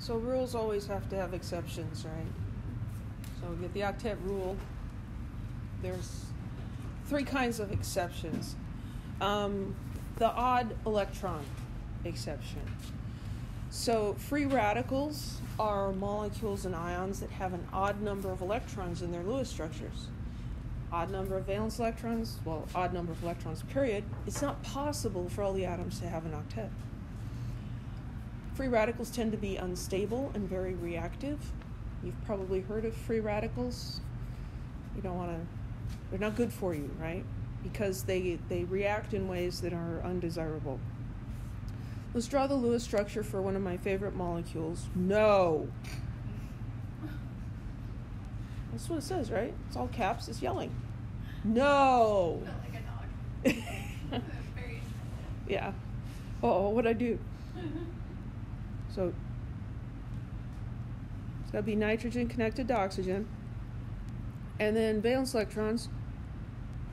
So rules always have to have exceptions, right? So we get the octet rule. There's 3 kinds of exceptions. The odd-electron exception. So free radicals are molecules and ions that have an odd number of electrons in their Lewis structures. Odd number of valence electrons, well, odd number of electrons, period. It's not possible for all the atoms to have an octet. Free radicals tend to be unstable and very reactive. You've probably heard of free radicals. You don't want to, they're not good for you, right? Because they react in ways that are undesirable. Let's draw the Lewis structure for one of my favorite molecules. No. That's what it says, right? It's all caps. It's yelling. No. Felt like a dog. Very Yeah. Uh-oh, what'd I do? So it's got to be nitrogen connected to oxygen. And then valence electrons.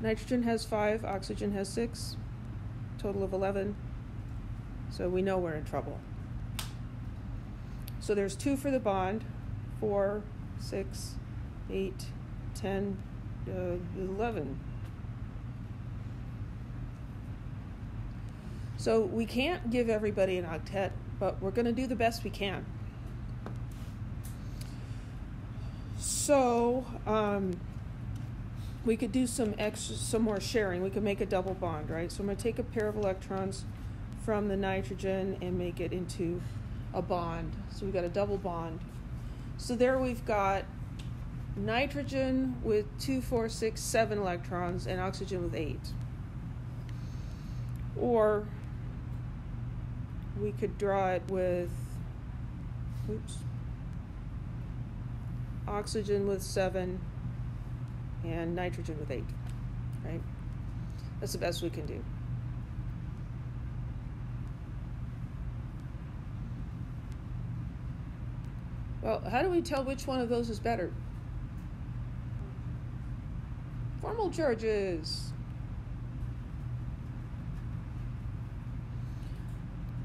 Nitrogen has 5, oxygen has 6, total of 11. So we know we're in trouble. So there's 2 for the bond, 4, 6, 8, 10, 11. So we can't give everybody an octet, but we're going to do the best we can. So we could do some more sharing. We could make a double bond, right? So I'm going to take a pair of electrons from the nitrogen and make it into a bond. So we've got a double bond. So there we've got nitrogen with 2, 4, 6, 7 electrons and oxygen with 8. Or we could draw it with, oxygen with 7 and nitrogen with 8, right? That's the best we can do. Well, how do we tell which one of those is better? Formal charges.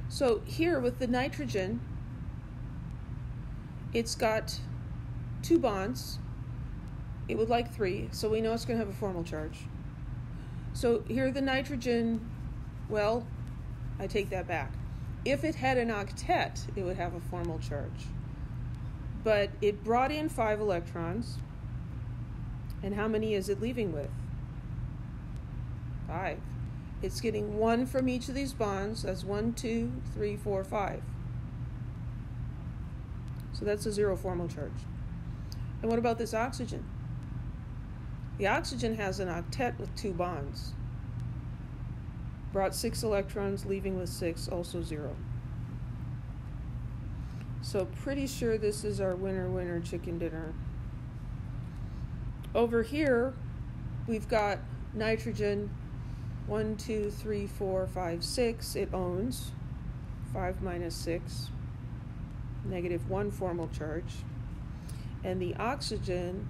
So here with the nitrogen, it's got 2 bonds. It would like 3, so we know it's going to have a formal charge. So here the nitrogen, well, I take that back. If it had an octet, it would have a formal charge. But it brought in 5 electrons, and how many is it leaving with? 5. It's getting 1 from each of these bonds. That's 1, 2, 3, 4, 5. So that's a 0 formal charge. And what about this oxygen? The oxygen has an octet with 2 bonds. Brought 6 electrons, leaving with 6, also 0. So pretty sure this is our winner chicken dinner. Over here, we've got nitrogen 1, 2, 3, 4, 5, 6. It owns 5 minus 6, -1 formal charge. And the oxygen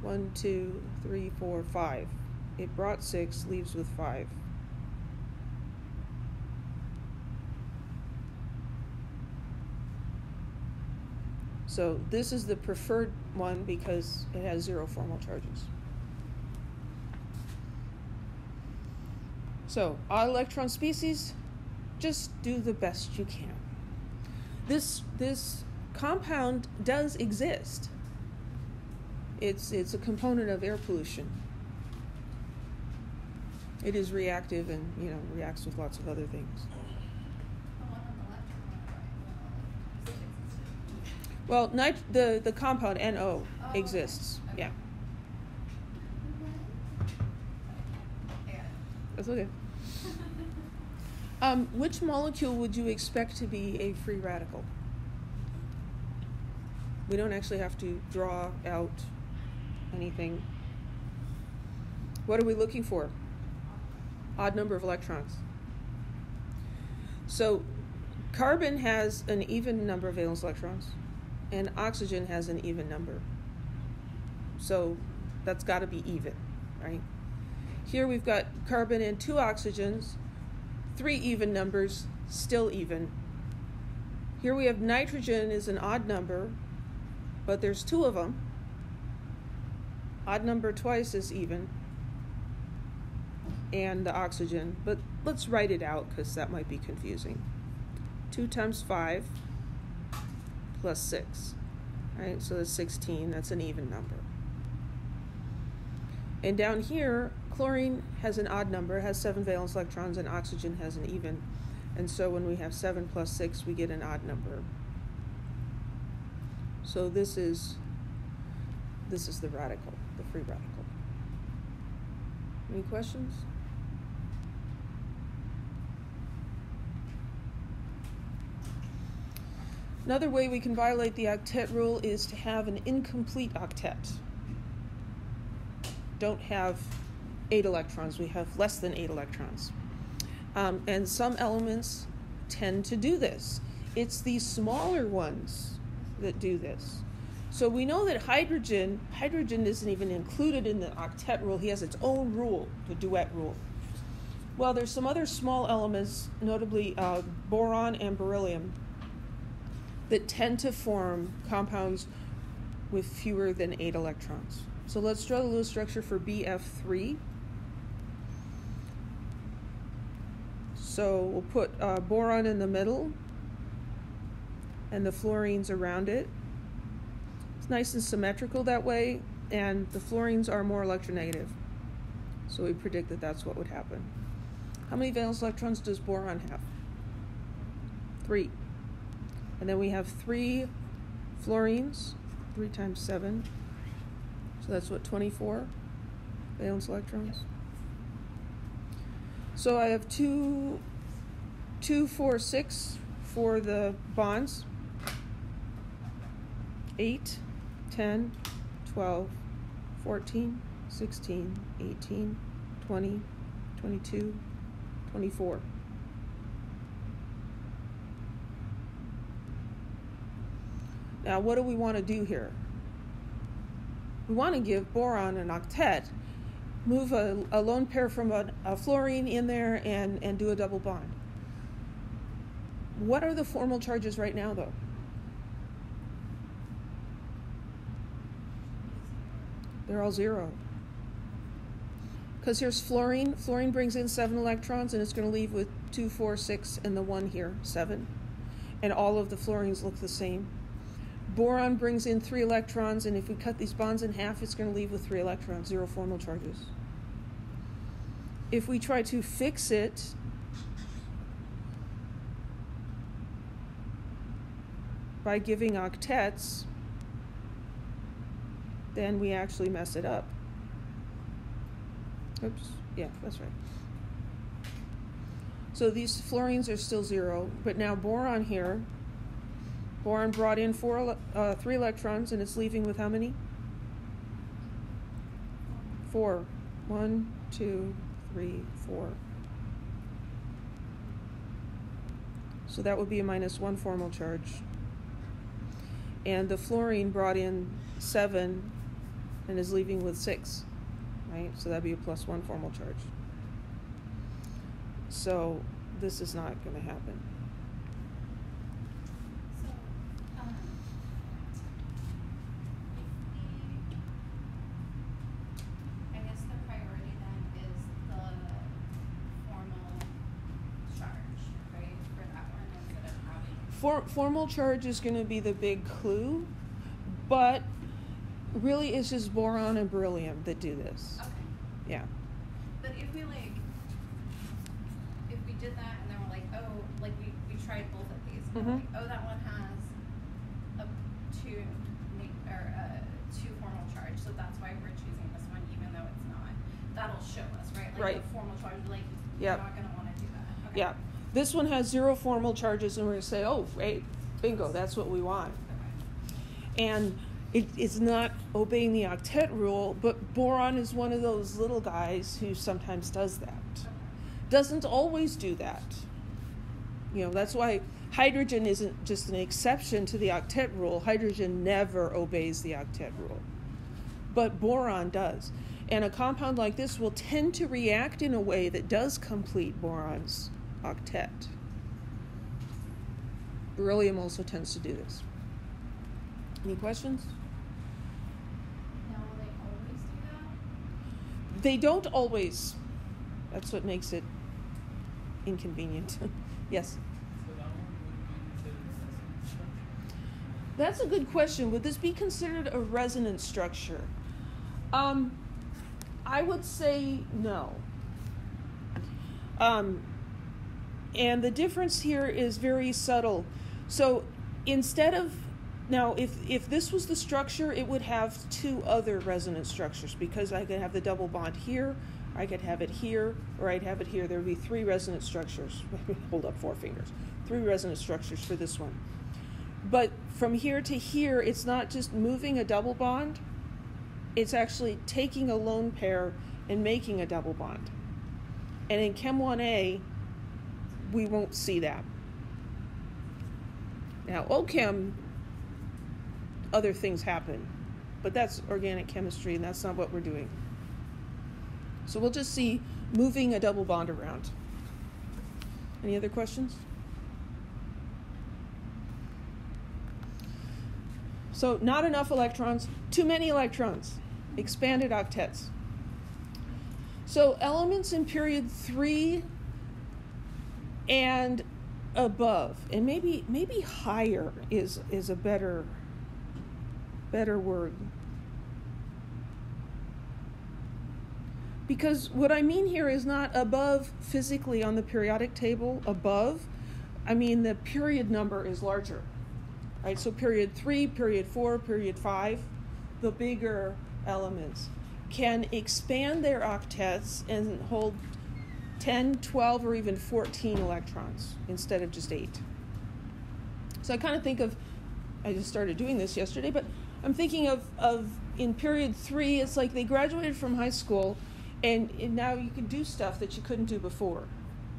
1, 2, 3, 4, 5. It brought 6, leaves with 5. So this is the preferred one because it has 0 formal charges. So odd-electron species, just do the best you can. This compound does exist. It's a component of air pollution. It is reactive and reacts with lots of other things. Well, the compound NO exists. Okay. Yeah. That's okay. Which molecule would you expect to be a free radical? We don't actually have to draw out anything. What are we looking for? Odd number of electrons. So carbon has an even number of valence electrons, and oxygen has an even number. So that's got to be even, right? Here we've got carbon and 2 oxygens, 3 even numbers, still even. Here we have nitrogen is an odd number, but there's two of them. Odd number twice is even. And the oxygen, but let's write it out because that might be confusing. 2 times 5 plus 6. Right, so that's 16. That's an even number. And down here, chlorine has an odd number, has 7 valence electrons, and oxygen has an even. And so when we have 7 plus 6, we get an odd number. So this is the radical, the free radical. Any questions? Another way we can violate the octet rule is to have an incomplete octet. Don't have 8 electrons, we have less than 8 electrons. And some elements tend to do this. It's these smaller ones that do this. So we know that hydrogen isn't even included in the octet rule. He has its own rule, the duet rule. Well, there's some other small elements, notably boron and beryllium, that tend to form compounds with fewer than 8 electrons. So let's draw the Lewis structure for BF3. So we'll put boron in the middle and the fluorines around it. It's nice and symmetrical that way, and the fluorines are more electronegative. So we predict that that's what would happen. How many valence electrons does boron have? 3. And then we have 3 fluorines, 3 times 7. So that's what, 24 valence electrons? So I have 2, 4, 6 for the bonds. 8, 10, 12, 14, 16, 18, 20, 22, 24. Now, what do we want to do here? We want to give boron an octet, move a lone pair from a fluorine in there, and do a double bond. What are the formal charges right now, though? They're all 0. Because here's fluorine. Fluorine brings in 7 electrons, and it's going to leave with 2, 4, 6, and the 1 here, 7. And all of the fluorines look the same. Boron brings in 3 electrons, and if we cut these bonds in half, it's going to leave with 3 electrons, 0 formal charges. If we try to fix it, by giving octets, then we actually mess it up. Oops, yeah, that's right. So these fluorines are still 0, but now boron here, boron brought in 3 electrons, and it's leaving with how many? 4. 1, 2, 3, 4. So that would be a -1 formal charge. And the fluorine brought in 7 and is leaving with 6, right? So that'd be a +1 formal charge. So this is not going to happen. Formal charge is going to be the big clue, but really it's just boron and beryllium that do this. Okay. Yeah. But if we did that and then we're like, oh, like we tried both of these, and we're like, oh, that one has a 2 formal charge, so that's why we're choosing this one, even though it's not. That'll show us, right? Like right. The formal charge, like Yep. You're not going to want to do that. Okay. Yeah. This one has 0 formal charges, and we're going to say, oh, great, bingo, that's what we want. Okay. And it's not obeying the octet rule, but boron is one of those little guys who sometimes does that. Okay. Doesn't always do that. You know, that's why hydrogen isn't just an exception to the octet rule. Hydrogen never obeys the octet rule. But boron does. And a compound like this will tend to react in a way that does complete boron's octet. Beryllium also tends to do this. Any questions? Now, will they always do that? They don't always. That's what makes it inconvenient. Yes? So that one would be considered a resonance structure? That's a good question. Would this be considered a resonance structure? I would say no. And the difference here is very subtle. So instead of, now if this was the structure, it would have two other resonance structures, because I could have the double bond here, I could have it here, or I'd have it here. There would be three resonance structures. Hold up 4 fingers. 3 resonance structures for this one. But from here to here, it's not just moving a double bond. It's actually taking a lone pair and making a double bond. And in Chem 1A, we won't see that. Now, OChem, other things happen, but that's organic chemistry, and that's not what we're doing. So we'll just see moving a double bond around. Any other questions? So not enough electrons, too many electrons, expanded octets. So elements in period 3 and above, and maybe higher is a better word. Because what I mean here is not above physically on the periodic table, above. I mean the period number is larger. Right? So period 3, period 4, period 5, the bigger elements can expand their octets and hold 10, 12, or even 14 electrons instead of just 8. So I kind of think of, I just started doing this yesterday, but I'm thinking of in period 3, it's like they graduated from high school, and now you can do stuff that you couldn't do before.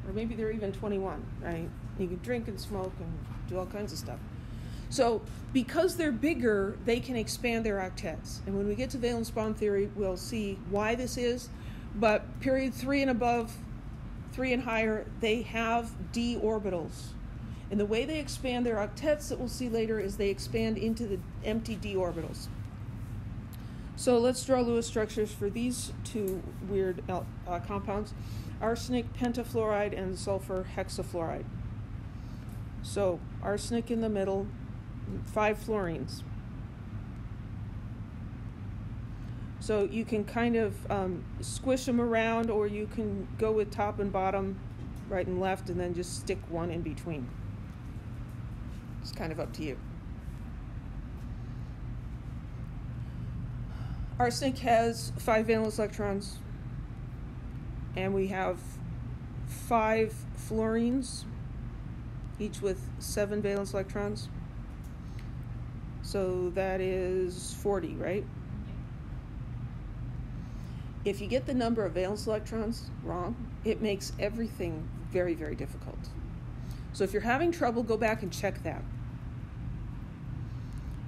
Or maybe they're even 21, right? You can drink and smoke and do all kinds of stuff. So because they're bigger, they can expand their octets. And when we get to valence bond theory, we'll see why this is. But period 3 and above, 3 and higher, they have d orbitals. And the way they expand their octets that we'll see later is they expand into the empty d orbitals. So let's draw Lewis structures for these two weird compounds: arsenic pentafluoride and sulfur hexafluoride. So arsenic in the middle, 5 fluorines. So you can kind of squish them around, or you can go with top and bottom, right and left, and then just stick one in between. It's kind of up to you. Arsenic has 5 valence electrons, and we have 5 fluorines, each with 7 valence electrons. So that is 40, right? If you get the number of valence electrons wrong, it makes everything very, very difficult. So if you're having trouble, go back and check that.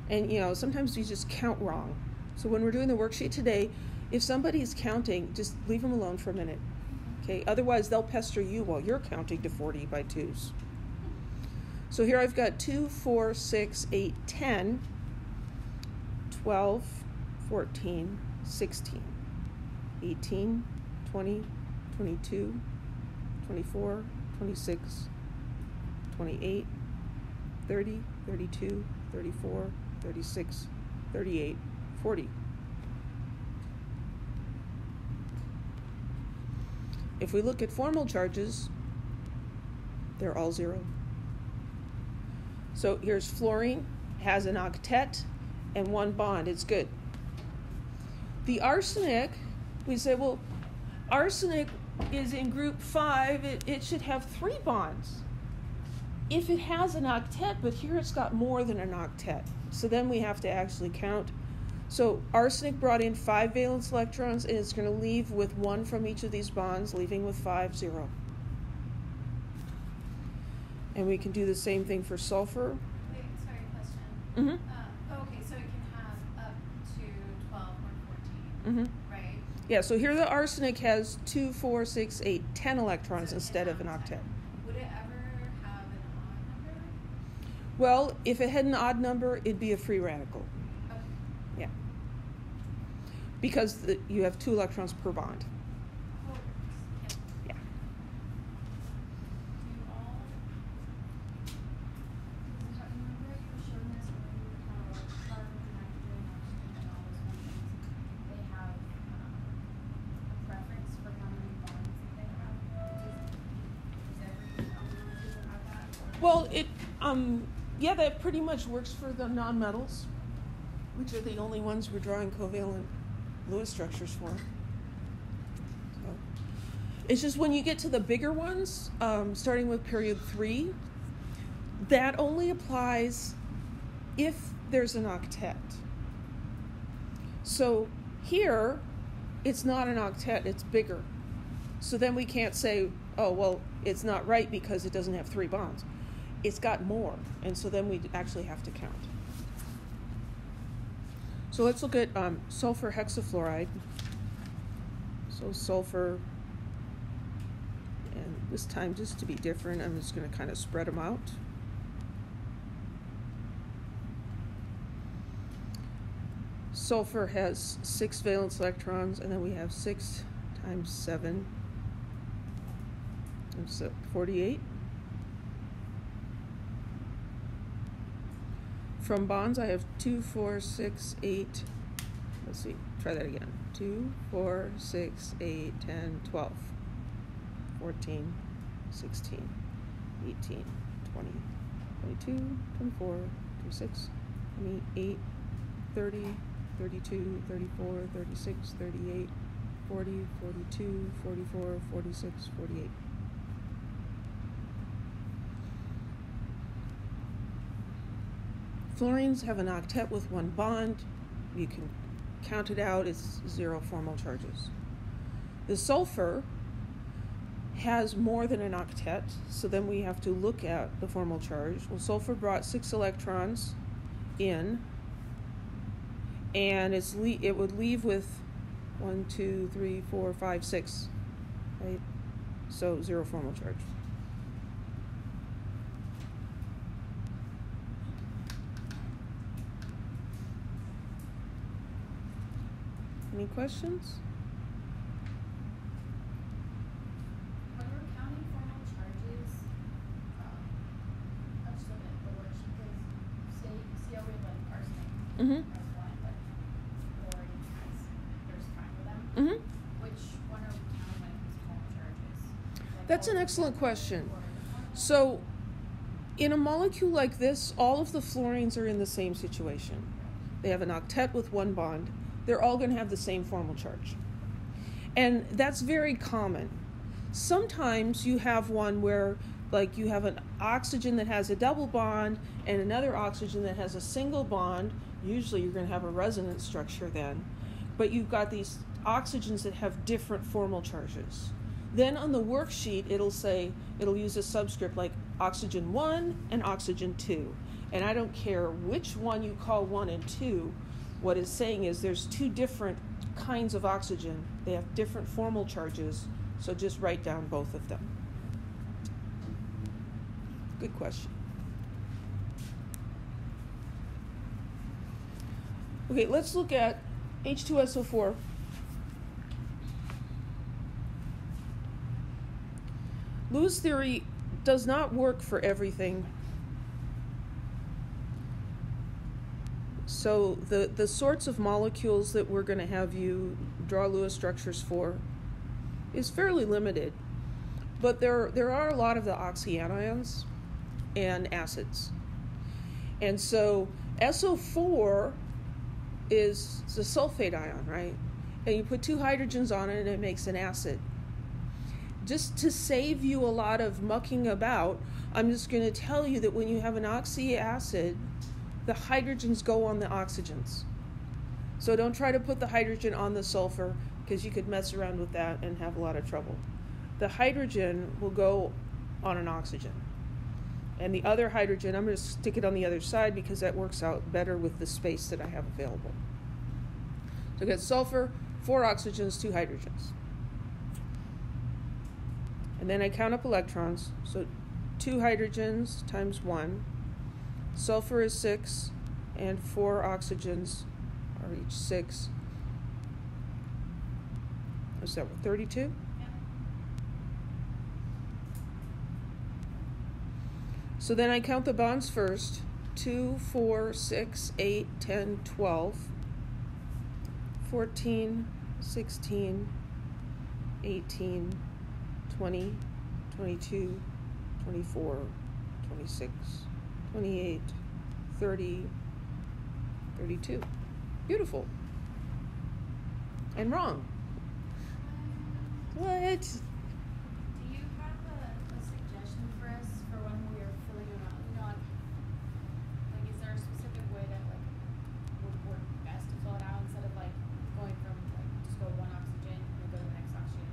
And, sometimes you just count wrong. So when we're doing the worksheet today, if somebody's counting, just leave them alone for a minute. Okay? Otherwise, they'll pester you while you're counting to 40 by 2s. So here I've got 2, 4, 6, 8, 10, 12, 14, 16, 18, 20, 22, 24, 26, 28, 30, 32, 34, 36, 38, 40. If we look at formal charges, they're all 0. So here's fluorine, has an octet and 1 bond. It's good. The arsenic, we say, well, arsenic is in group 5. It should have 3 bonds. If it has an octet, but here it's got more than an octet. So then we have to actually count. So arsenic brought in 5 valence electrons, and it's going to leave with 1 from each of these bonds, leaving with 5, 0. And we can do the same thing for sulfur. Wait, sorry, question. Mm-hmm. Okay, so it can have up to 12 or 14, Mm-hmm. right? Yeah, so here the arsenic has 2, 4, 6, 8, 10 electrons So instead of an octet. Would it ever have an odd number? Well, if it had an odd number, it'd be a free radical. Okay. Yeah. Because you have 2 electrons per bond. Oh, yep. Yeah. Do all? Remember you were showing us earlier how carbon, nitrogen, oxygen, and all those functions, they have a preference for how many bonds that they have. Does every molecule have that? Well, yeah, that pretty much works for the nonmetals, which are the only ones we're drawing covalent Lewis structures for. So, it's just when you get to the bigger ones, starting with period 3, that only applies if there's an octet. So here, it's not an octet, it's bigger. So then we can't say, oh, well, it's not right because it doesn't have 3 bonds. It's got more, and so then we actually have to count. So let's look at sulfur hexafluoride. So sulfur, and this time just to be different, I'm just going to kind of spread them out. Sulfur has 6 valence electrons, and then we have 6 times 7, that's 48. From bonds, I have 2, 4, 6, 8. Let's see, try that again. 2, 4, 6, 8, 10, 12, 14, 16, 18, 20, 22, 24, 26, 28, 30, 32, 34, 36, 38, 40, 42, 44, 46, 48. Fluorines have an octet with 1 bond. You can count it out, it's 0 formal charges. The sulfur has more than an octet, so then we have to look at the formal charge. Well, sulfur brought 6 electrons in, and it would leave with 1, 2, 3, 4, 5, 6, right? So 0 formal charge. Any questions? When we're counting formal charges, I'm just looking at the worksheet because see how we have like arsenic Mm-hmm. as one, but fluorine there's 5 of them. Mm-hmm. Which one are we counting when it comes to formal charges? Like That's all an of excellent them question. or- So, in a molecule like this, all of the fluorines are in the same situation. They have an octet with 1 bond. They're all going to have the same formal charge. And that's very common. Sometimes you have one where, like, you have an oxygen that has a double bond and another oxygen that has a single bond. Usually you're going to have a resonance structure then. But you've got these oxygens that have different formal charges. Then on the worksheet, it'll use a subscript like oxygen 1 and oxygen 2. And I don't care which one you call 1 and 2. What it's saying is there's 2 different kinds of oxygen. They have different formal charges, so just write down both of them. Good question. Okay, let's look at H2SO4. Lewis theory does not work for everything. So the sorts of molecules that we're going to have you draw Lewis structures for is fairly limited. But there are a lot of the oxyanions and acids. And so SO4 is the sulfate ion, right? And you put 2 hydrogens on it and it makes an acid. Just to save you a lot of mucking about, I'm just going to tell you that when you have an oxyacid, the hydrogens go on the oxygens. So don't try to put the hydrogen on the sulfur because you could mess around with that and have a lot of trouble. The hydrogen will go on an oxygen. And the other hydrogen, I'm going to stick it on the other side because that works out better with the space that I have available. So I got sulfur, 4 oxygens, 2 hydrogens. And then I count up electrons. So 2 hydrogens times 1. Sulfur is 6, and 4 oxygens are each 6. Is that 32? Yeah. So then I count the bonds first. 2, 4, 6, 8, 10, 12, 14, 16, 18, 20, 22, 24, 26, 28, 30, 32. Beautiful. And wrong. What? Do you have a suggestion for us for when we are filling them out? You know, like is there a specific way that like would work best to fill it out instead of like going from like just go one oxygen and go to the next oxygen?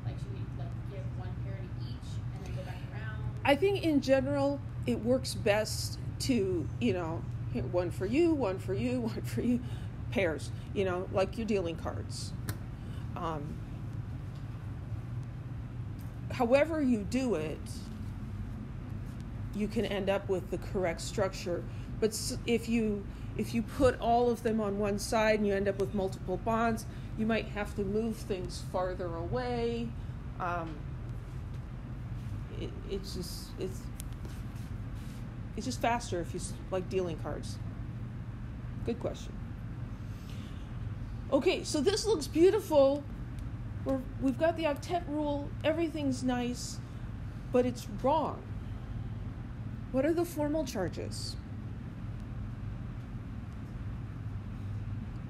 Like should we like give one pair to each and then go back around? I think in general it works best to, here, one for you, one for you, one for you, pairs, like you're dealing cards. However you do it, you can end up with the correct structure. But if you put all of them on one side and you end up with multiple bonds, you might have to move things farther away. It's just faster if you like dealing cards. Good question. Okay, so this looks beautiful. We've got the octet rule. Everything's nice, but it's wrong. What are the formal charges?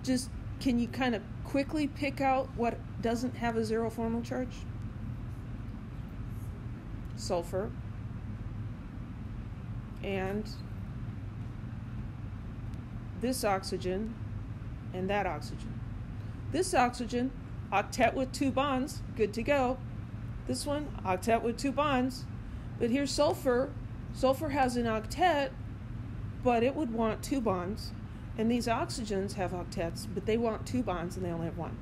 Just, can you kind of quickly pick out what doesn't have a 0 formal charge? Sulfur. And this oxygen and that oxygen. This oxygen, octet with 2 bonds, good to go. This one, octet with 2 bonds. But here's sulfur. Sulfur has an octet, but it would want 2 bonds. And these oxygens have octets, but they want 2 bonds and they only have 1.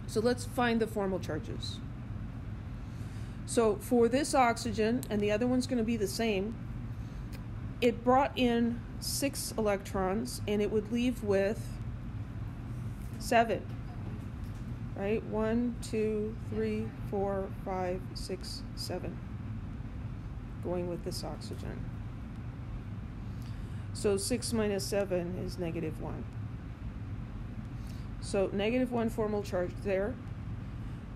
So let's find the formal charges. So for this oxygen, and the other one's going to be the same, it brought in 6 electrons and it would leave with 7. Right? 1, 2, 3, 4, 5, 6, 7. Going with this oxygen. So 6 minus 7 is -1. So -1 formal charge there.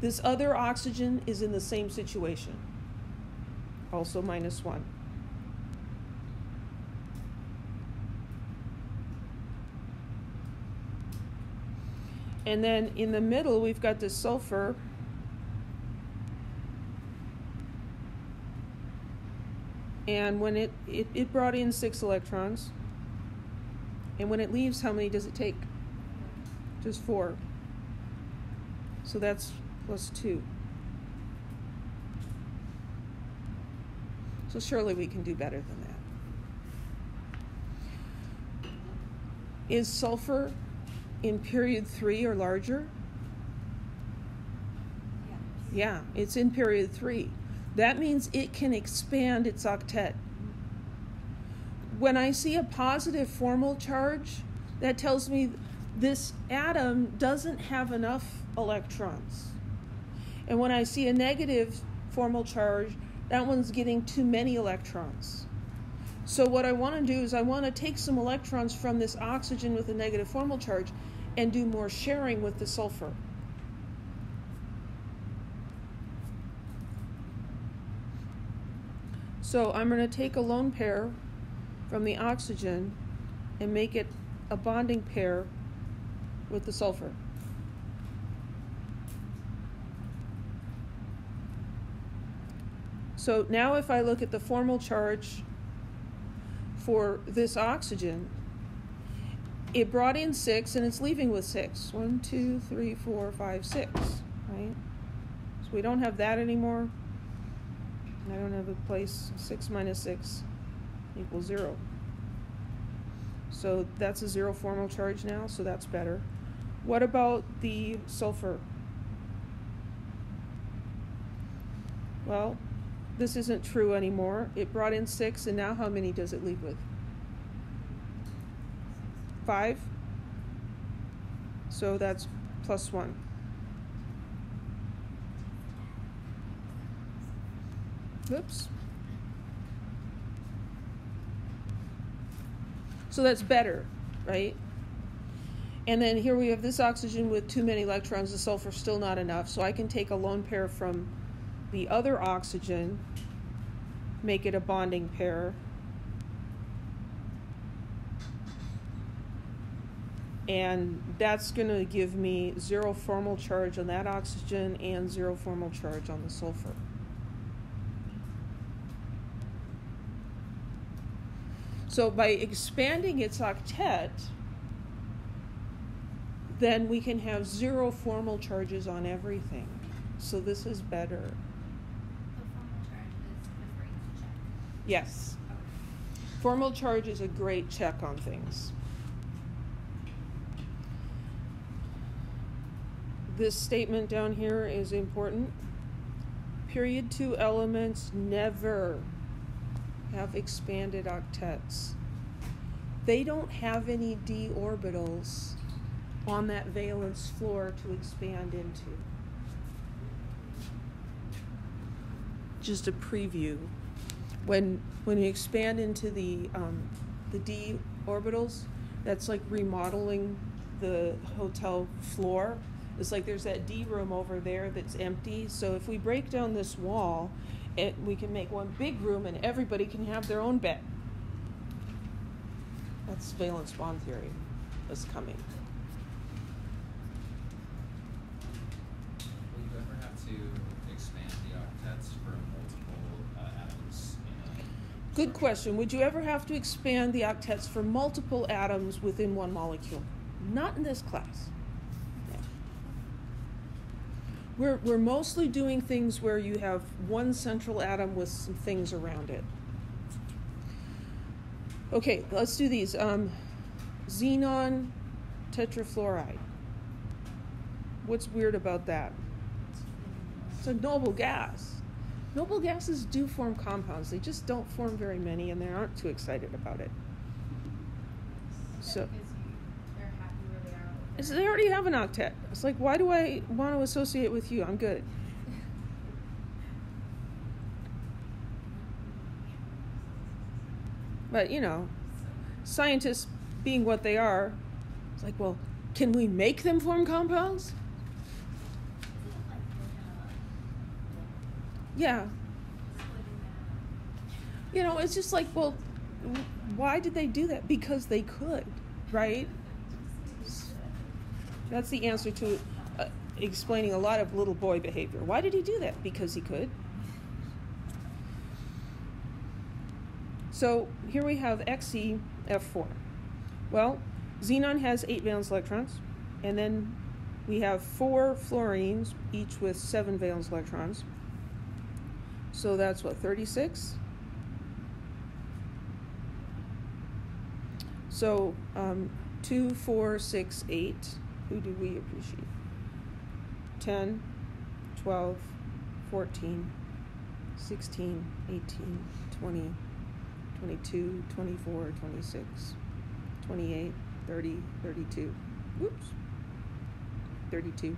This other oxygen is in the same situation. Also -1. And then in the middle, we've got the sulfur. And when it brought in 6 electrons. And when it leaves, how many does it take? Just 4. So that's +2. So surely we can do better than that. Is sulfur in period 3 or larger? Yes. Yeah, it's in period 3. That means it can expand its octet. When I see a positive formal charge, that tells me this atom doesn't have enough electrons. And when I see a negative formal charge, that one's getting too many electrons. So what I want to do is I want to take some electrons from this oxygen with a negative formal charge and do more sharing with the sulfur. So I'm going to take a lone pair from the oxygen and make it a bonding pair with the sulfur. So now if I look at the formal charge for this oxygen, it brought in 6 and it's leaving with 6. 1, 2, 3, 4, 5, 6, right? So we don't have that anymore. I don't have a place. 6 minus 6 equals 0. So that's a 0 formal charge now, so that's better. What about the sulfur? Well, this isn't true anymore. It brought in 6, and now how many does it leave with? 5. So that's +1. Oops. So that's better, right? And then here we have this oxygen with too many electrons. The sulfur's still not enough. So I can take a lone pair from the other oxygen, make it a bonding pair. And that's going to give me 0 formal charge on that oxygen and 0 formal charge on the sulfur. So by expanding its octet, then we can have 0 formal charges on everything. So this is better. The formal charge is a great check. Yes. Okay. Formal charge is a great check on things. This statement down here is important. Period 2 elements never have expanded octets. They don't have any d orbitals on that valence floor to expand into. Just a preview. When we expand into the d orbitals, that's like remodeling the hotel floor. It's like there's that D room over there that's empty. So if we break down this wall, we can make one big room and everybody can have their own bed. That's valence bond theory that's coming. Will you ever have to expand the octets for multiple atoms in a... Good question. Would you ever have to expand the octets for multiple atoms within one molecule? Not in this class. We're mostly doing things where you have one central atom with some things around it. Okay, let's do these. Xenon tetrafluoride. What's weird about that? It's a noble gas. Noble gases do form compounds. They just don't form very many, and they aren't too excited about it. So. They're happy where they are with They already have an octet. It's like, why do I want to associate with you? I'm good. But, you know, scientists being what they are, it's like, well, can we make them form compounds? Yeah. You know, it's just like, well, why did they do that? Because they could, right? That's the answer to explaining a lot of little boy behavior. Why did he do that? Because he could. So here we have XeF4. Well, xenon has 8 valence electrons, and then we have 4 fluorines, each with 7 valence electrons. So that's what, 36? So 2, 4, 6, 8. Who do we appreciate? 10, 12, 14, 16, 18, 20, 22, 24, 26, 28, 30, 32. Whoops. 32.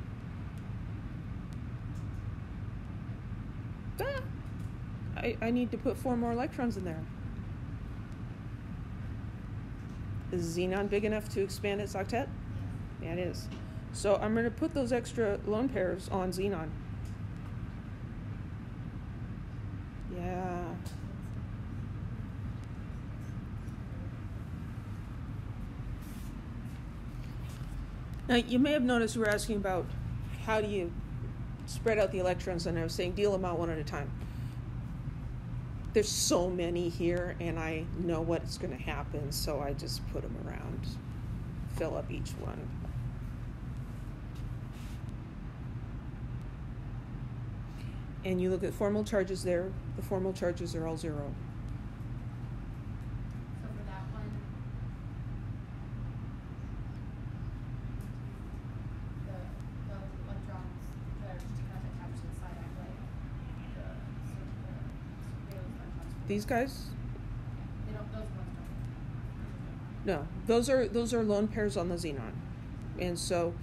I need to put 4 more electrons in there. Is xenon big enough to expand its octet? Yeah, it is. So I'm going to put those extra lone pairs on xenon. Yeah. Now, you may have noticed we were asking about how do you spread out the electrons, and I was saying deal them out one at a time. There's so many here, and I know what's going to happen, so I just put them around, fill up each one. And you look at formal charges there, the formal charges are all 0. So for that one, the electrons that are just kind of attached to the side act like the valence electrons. These guys? They don't, those ones No, those are lone pairs on the xenon. And so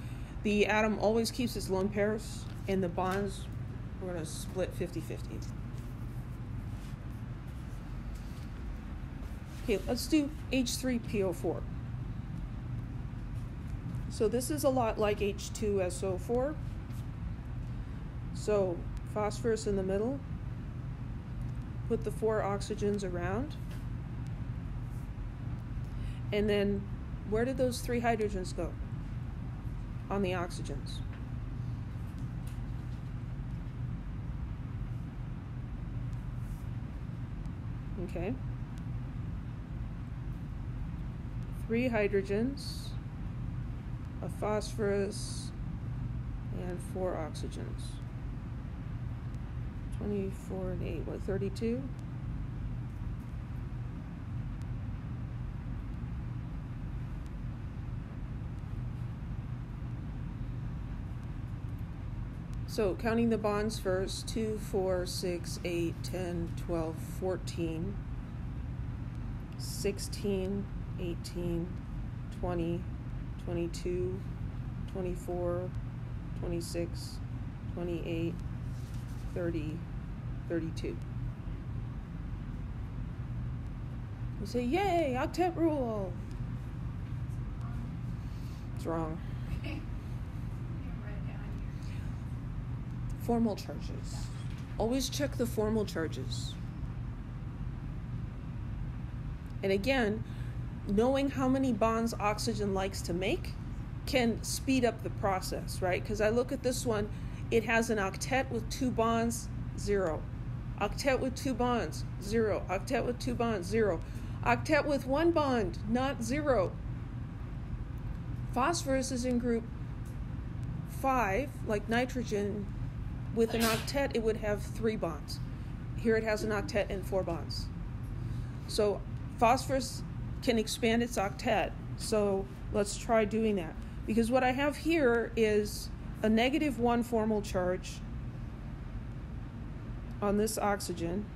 the atom always keeps its lone pairs, and the bonds, we're going to split 50-50. Okay, let's do H3PO4. So this is a lot like H2SO4. So phosphorus in the middle, put the 4 oxygens around, and then where did those 3 hydrogens go on the oxygens? Okay. 3 hydrogens, a phosphorus, and 4 oxygens. 24 and 8, what, 32? So counting the bonds first, 2, 4, 6, 8, 10, 12, 14, 16, 18, 20, 22, 24, 26, 28, 30, 32. We say, yay, octet rule. It's wrong. Formal charges. Always check the formal charges. And again, knowing how many bonds oxygen likes to make can speed up the process, right? Because I look at this one, it has an octet with 2 bonds, 0. Octet with 2 bonds, 0. Octet with 2 bonds, 0. Octet with 1 bond, not 0. Phosphorus is in group 5, like nitrogen. With an octet, it would have 3 bonds. Here it has an octet and 4 bonds. So phosphorus can expand its octet. So let's try doing that. Because what I have here is a -1 formal charge on this oxygen,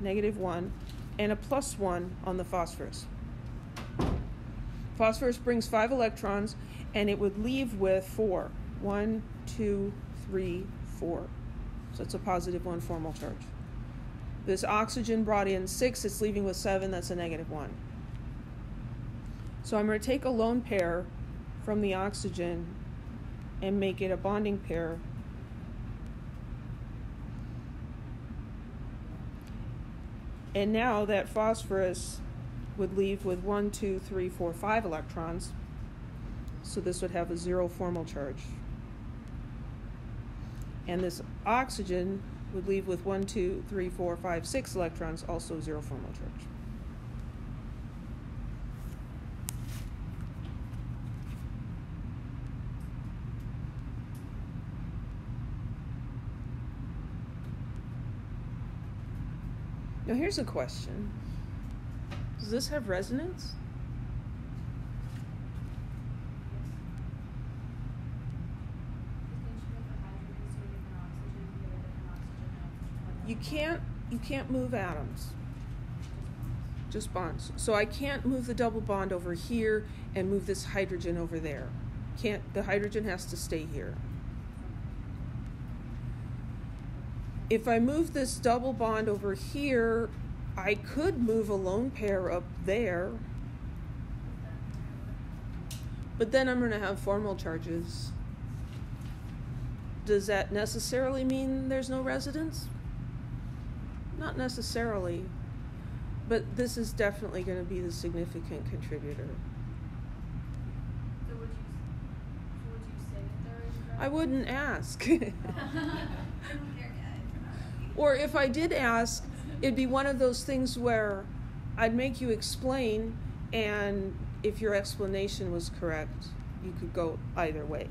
-1, and a +1 on the phosphorus. Phosphorus brings 5 electrons, and it would leave with 4. 1, 2, 3, 4. So it's a +1 formal charge. This oxygen brought in 6, it's leaving with 7, that's a -1. So I'm going to take a lone pair from the oxygen and make it a bonding pair. And now that phosphorus would leave with 1, 2, 3, 4, 5 electrons. So this would have a 0 formal charge. And this oxygen would leave with 1, 2, 3, 4, 5, 6 electrons, also 0 formal charge. Now here's a question. Does this have resonance? You can't move atoms, just bonds. So I can't move the double bond over here and move this hydrogen over there. The hydrogen has to stay here. If I move this double bond over here, I could move a lone pair up there, but then I'm going to have formal charges. Does that necessarily mean there's no resonance? Not necessarily, but this is definitely going to be the significant contributor. So would you say that there is resonance? I wouldn't ask. I don't care yet. Or if I did ask, it'd be one of those things where I'd make you explain, and if your explanation was correct, you could go either way.